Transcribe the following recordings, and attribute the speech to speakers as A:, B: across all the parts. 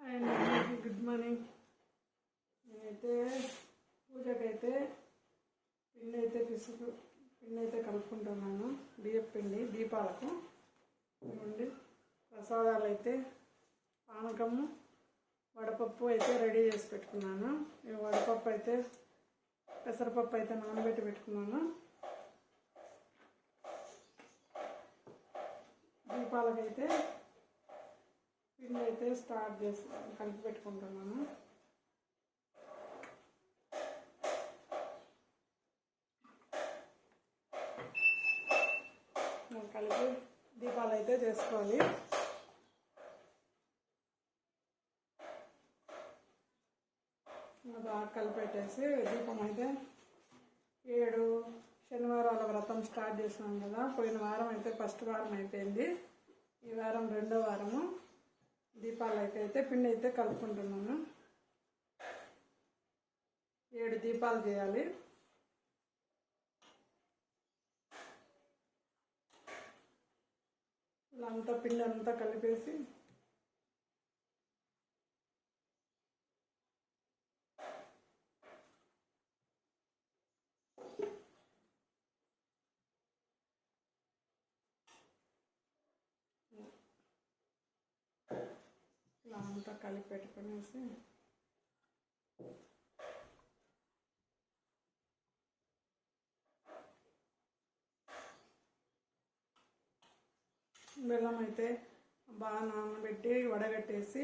A: And good morning. నేనైతే పూజకైతే పిండి అయితే కలుపుకుంటున్నాను. బియ్యం పిండి దీపాలకు నుండి ప్రసాదాలు అయితే పానకము వడపప్పు అయితే రెడీ చేసి పెట్టుకున్నాను. ఈ వడపప్పు అయితే పెసరపప్పు అయితే నానబెట్టి పెట్టుకున్నాను. దీపాలకైతే పిండి అయితే స్టార్ట్ చేసి కలిపి పెట్టుకుంటున్నాను. కలిపి దీపాలు అయితే చేసుకోవాలి. బాగా కలిపెట్టేసి దీపం అయితే 7 శనివారాల వ్రతం స్టార్ట్ చేసినాం కదా. పోయిన వారం అయితే ఫస్ట్ వారం అయిపోయింది. ఈ వారం 2వ వారము. దీపాలు అయితే పిండి అయితే కలుపుకుంటున్నాను. 7 దీపాలు చేయాలి. ఇలా అంతా పిండి అంతా కలిపేసి ఇలా అంతా కలిపి పెట్టుకునేసి బెల్లం అయితే బాగా నానబెట్టి వడగట్టేసి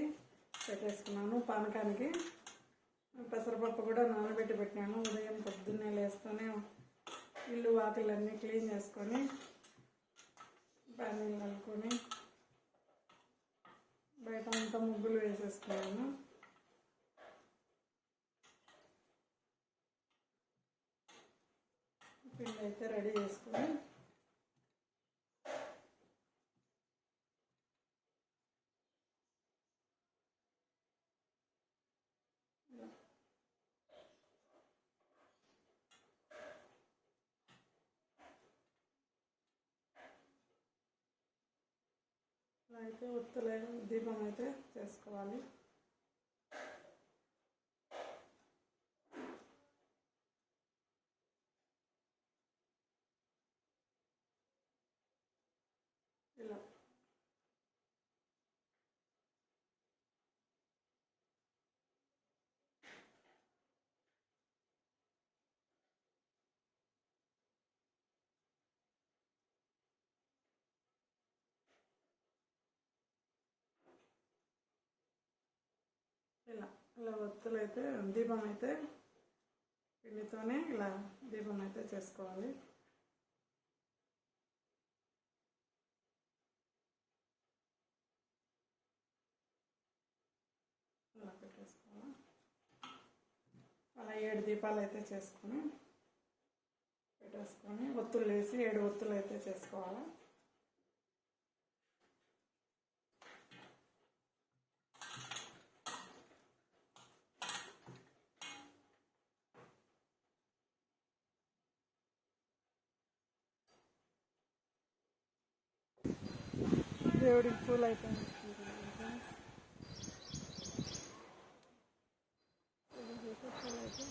A: పెట్టేసుకున్నాను. పానకానికి పెసరపప్పు కూడా నానబెట్టి పెట్టినాను. ఉదయం పొద్దున్నే లేస్తూనే ఇల్లు వాకిలన్నీ క్లీన్ చేసుకొని పన్నీళ్ళు కలుపుకొని బయట అంతా ముగ్గులు వేసేసుకున్నాను. పిండి అయితే రెడీ చేసుకొని అయితే ఒత్తులే దీపం అయితే చేసుకోవాలి. ఇలా ఇలా ఒత్తులు అయితే దీపం అయితే పిండితోనే ఇలా దీపం అయితే చేసుకోవాలి. ఇలా పెట్టేసుకోవాలి. అలా 7 దీపాలు అయితే చేసుకొని పెట్టేసుకొని ఒత్తులు వేసి 7 ఒత్తులు అయితే చేసుకోవాలి. దేవుడికి పూలు అయిపోయింది. పూలు అయితే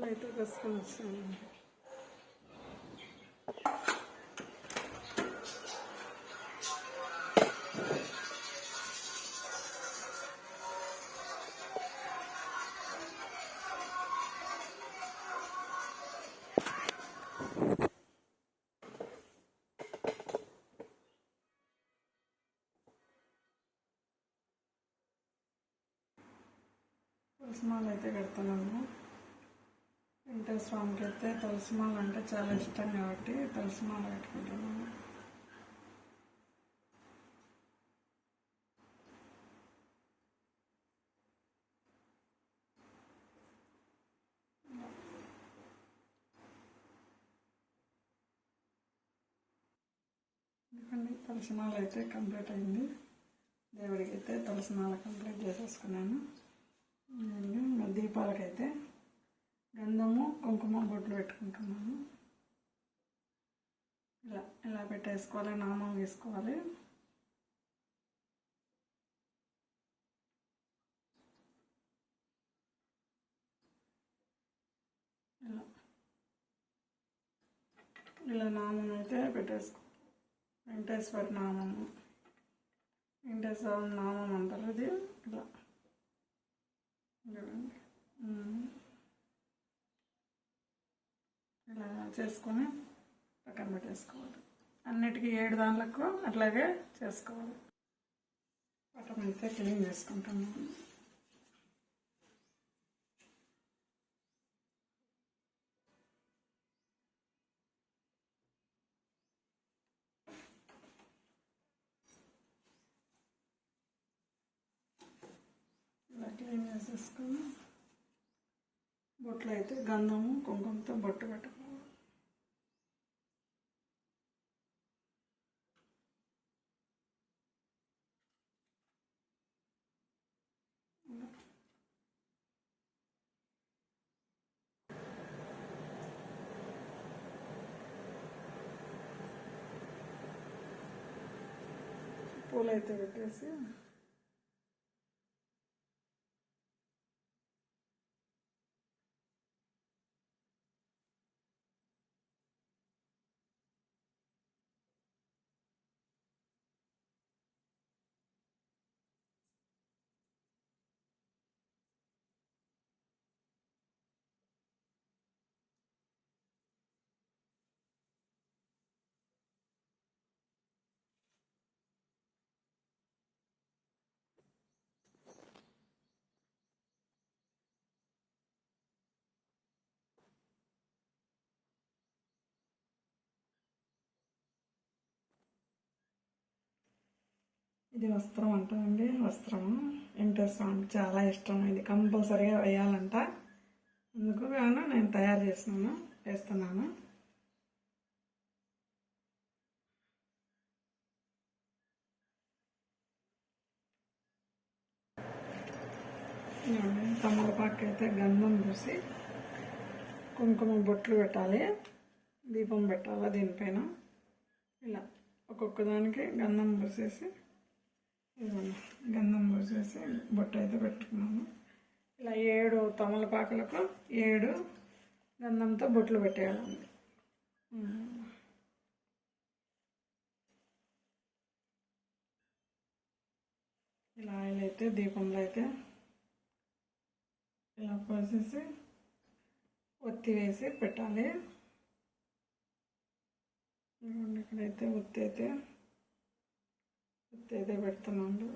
A: లైట్గా కసుకొని వస్తాను. తులసిమాల అయితే కడుతున్నాను. వెంకటేశ్వర స్వామికి అయితే తులసిమాల అంటే చాలా ఇష్టం కాబట్టి తులసిమాల కట్టుకుంటున్నాను. ఎందుకంటే తులసిమాల అయితే కంప్లీట్ అయింది. దేవుడికి అయితే తులసిమాల కంప్లీట్ చేసేసుకున్నాను. దీపాలకైతే గంధము కుంకుమ బొట్లు పెట్టుకుంటున్నాను. ఇలా పెట్టేసుకోవాలి, నామం వేసుకోవాలి. ఇలా నామం అయితే పెట్టేసుకో. వెంకటేశ్వర నామము, వెంకటేశ్వర నామం అంటారు. అది ఇలా చేసుకొని పక్కన పెట్టేసుకోవాలి. అన్నిటికీ 7 దాంట్లకు అట్లాగే చేసుకోవాలి. పట్టం అయితే క్లీన్ చేసుకుంటున్నాను. ఇలా క్లీన్ చేసేసుకొని బొట్లు అయితే గంధము కుంకుమతో బొట్టు పెట్టుకోవాలి. పూలైతే పెట్టేసి ఇది వస్త్రం అంటారండి. వస్త్రము వెంకటేశ్వర స్వామికి చాలా ఇష్టం. ఇది కంపల్సరీగా వేయాలంట. అందుకు గాను నేను తయారు వేస్తున్నాను. తమలపాకు అయితే గంధం పూసి కుంకుమ బొట్లు పెట్టాలి, దీపం పెట్టాలి. దీనిపైన ఇలా ఒక్కొక్క దానికి గంధం పూసేసి బొట్టు అయితే పెట్టుకున్నాను. ఇలా 7 తమలపాకులకు 7 గంధంతో బొట్లు పెట్టేయాలండి. ఇలా ఆయిల్ అయితే దీపంలో అయితే ఇలా పోసేసి ఒత్తి వేసి పెట్టాలి. ఇక్కడైతే ఒత్తి అయితే పెడుతున్నాను.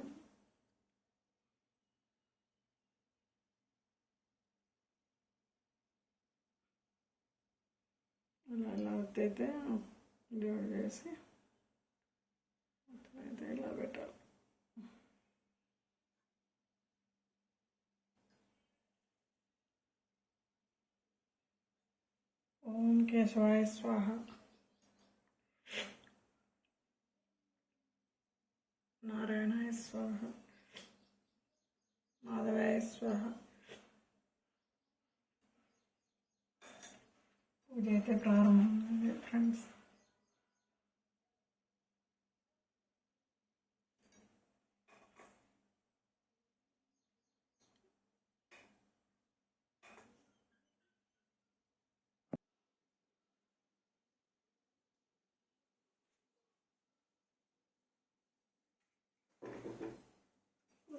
A: ఇలా ఒత్తి అయితే డివైడ్ చేసి అయితే ఇలా పెట్టాలి. ఓం కేశవాయ స్వాహ, నారాయణాయ స్వాహ, మాధవాయ స్వాహ. పూజ అయితే ప్రారంభమైంది ఫ్రెండ్స్.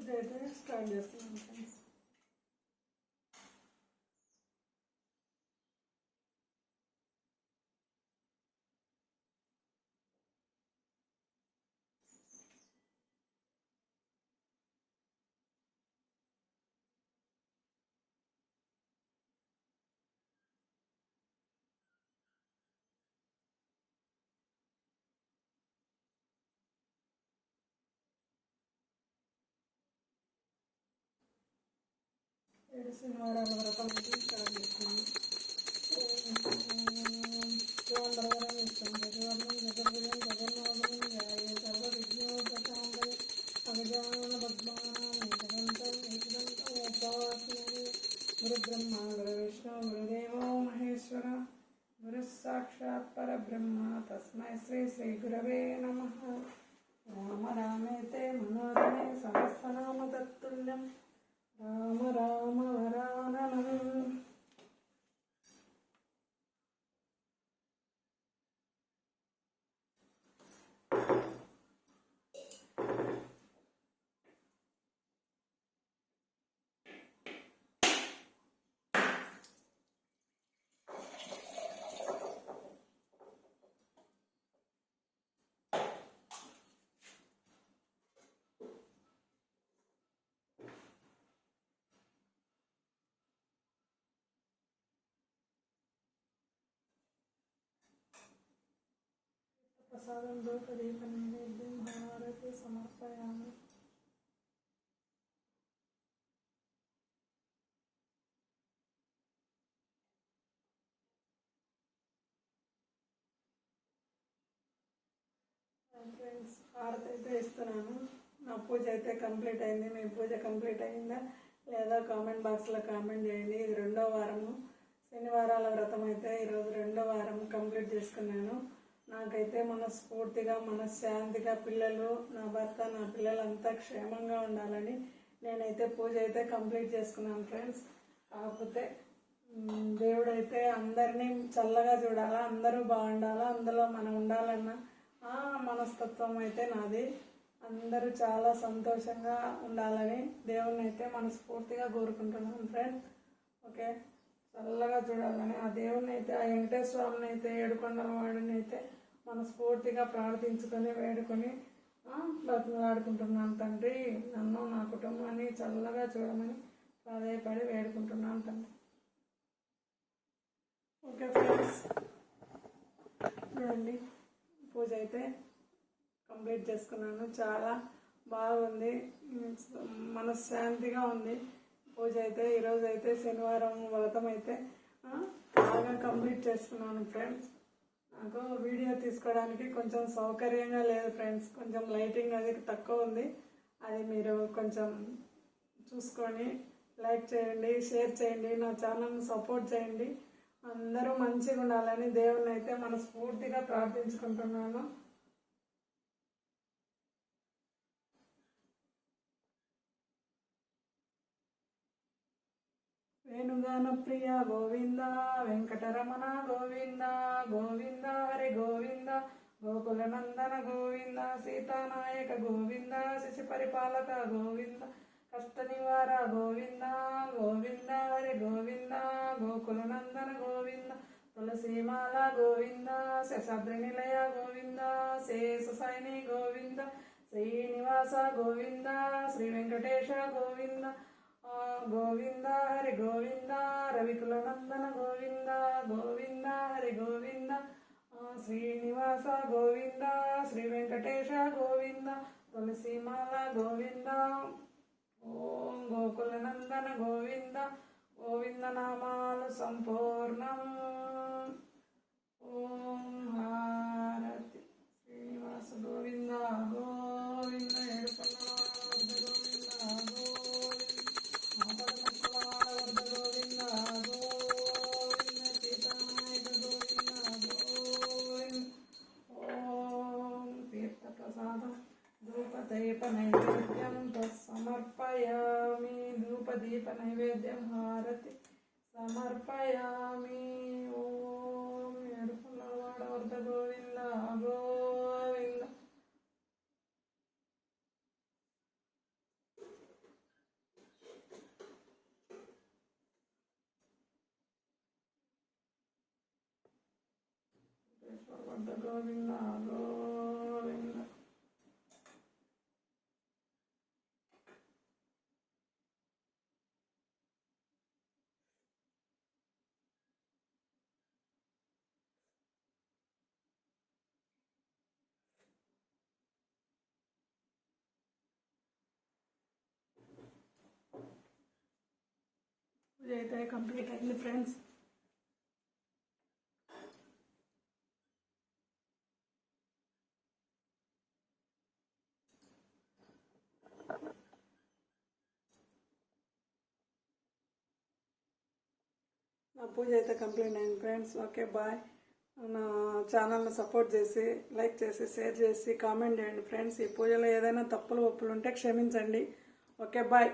A: పూజ అయితే స్టార్ట్ చేస్తున్నాను ఫ్రెండ్స్. శనివారాల వ్రతం అయితే స్టార్ట్ చేస్తున్నాను. శివంబరవరం ఇష్టం ప్రతివర్ణం జగద్గుణం జగన్నాథం ధ్యాయే సర్వవిఘ్నోపశాంతయే అగజానన పద్మానాం ఏకదంతం ఏకదంతం ఉపాస్మహే. గురుబ్రహ్మ గురువిష్ణు గురుదేవో మహేశ్వర గురు సాక్షాత్ పరబ్రహ్మ తస్మై శ్రీ శ్రీ గురవే నమః. రామ రామేతే మనోరమే సహస్రనామ తత్తుల్యం రామ రామ వరాననం. ప్రసాదం ధూపదీప నైవేద్యం హారతి సమర్పయామి. ఫ్రెండ్స్ హారతి అయితే ఇస్తున్నాను. నా పూజ అయితే కంప్లీట్ అయింది. మీ పూజ కంప్లీట్ అయిందా లేదా కామెంట్ బాక్స్లో కామెంట్ చేయండి. ఇది 2వ వారము. శనివారాల వ్రతం అయితే ఈరోజు 2వ వారం కంప్లీట్ చేసుకున్నాను. నాకైతే మనస్ఫూర్తిగా మనశ్శాంతిగా పిల్లలు నా భర్త నా పిల్లలంతా క్షేమంగా ఉండాలని నేనైతే పూజ అయితే కంప్లీట్ చేసుకున్నాను ఫ్రెండ్స్. కాకపోతే దేవుడైతే అందరినీ చల్లగా చూడాలా, అందరూ బాగుండాలా, అందులో మనం ఉండాలన్న మనస్తత్వం అయితే నాది. అందరూ చాలా సంతోషంగా ఉండాలని దేవుణ్ణి అయితే మనస్ఫూర్తిగా కోరుకుంటున్నాను ఫ్రెండ్స్. ఓకే, చల్లగా చూడాలని ఆ దేవుణ్ణి అయితే ఆ వెంకటేశ్వర స్వామిని అయితే ఏడుకొండల వాడిని అయితే మనస్ఫూర్తిగా ప్రార్థించుకొని వేడుకొని బతుకులాడుకుంటున్నాను. తండ్రి నన్ను నా కుటుంబాన్ని చల్లగా చూడమని ప్రాధాయపడి వేడుకుంటున్నాను తండ్రి. ఓకే ఫ్రెండ్స్, చూడండి పూజ అయితే కంప్లీట్ చేసుకున్నాను. చాలా బాగుంది, మనశ్శాంతిగా ఉంది పూజ అయితే. ఈరోజు అయితే శనివారం వ్రతం అయితే బాగా కంప్లీట్ చేసుకున్నాను ఫ్రెండ్స్. నాకు వీడియో తీసుకోవడానికి కొంచెం సౌకర్యంగా లేదు ఫ్రెండ్స్. కొంచెం లైటింగ్ అది తక్కువ ఉంది. అది మీరు కొంచెం చూసుకొని లైక్ చేయండి, షేర్ చేయండి, నా ఛానల్ని సపోర్ట్ చేయండి. అందరూ మంచిగా ఉండాలని దేవుణ్ణి అయితే మనస్ఫూర్తిగా ప్రార్థించుకుంటున్నాను. వేణుగాన ప్రియ గోవింద వెంకటరమణ గోవింద గోవింద హరి గోవింద గోకుల నందన గోవింద సీతానాయక గోవింద శశి పరిపాలక గోవింద కష్ట నివార గోవింద గోవింద హరి గోవింద గోకుల నందన గోవింద తులసీమాల గోవింద శశాద్రి నిలయ గోవింద శేష సైని గోవింద శ్రీనివాస గోవింద శ్రీ వెంకటేశ గోవింద గోవింద హరి గోవింద రవికుల నందన గోవింద గోవింద హరి గోవింద శ్రీనివాస గోవింద శ్రీ వెంకటేశ గోవింద తులసీమాల గోవింద ఓం గోకుల నందన గోవింద గోవింద నామాలు సంపూర్ణం. ఓం హారతి శ్రీనివాస గోవింద గోవింద ధూపదీప నైవేద్యం సమర్పయామి. ధూపదీప నైవేద్యం హారతి సమర్పయామి. ఓం ఏడుకొండలవాడ వరద గోవింద గోవింద. గోవింద గోవింద. పూజ అయితే కంప్లీట్ అయింది ఫ్రెండ్స్. నా పూజ అయితే కంప్లీట్ అయింది ఫ్రెండ్స్. Okay bye. నా ఛానల్ని సపోర్ట్ చేసి లైక్ చేసి షేర్ చేసి కామెంట్ చేయండి ఫ్రెండ్స్. ఈ పూజలో ఏదైనా తప్పులు ఒప్పులు ఉంటే క్షమించండి. Okay bye.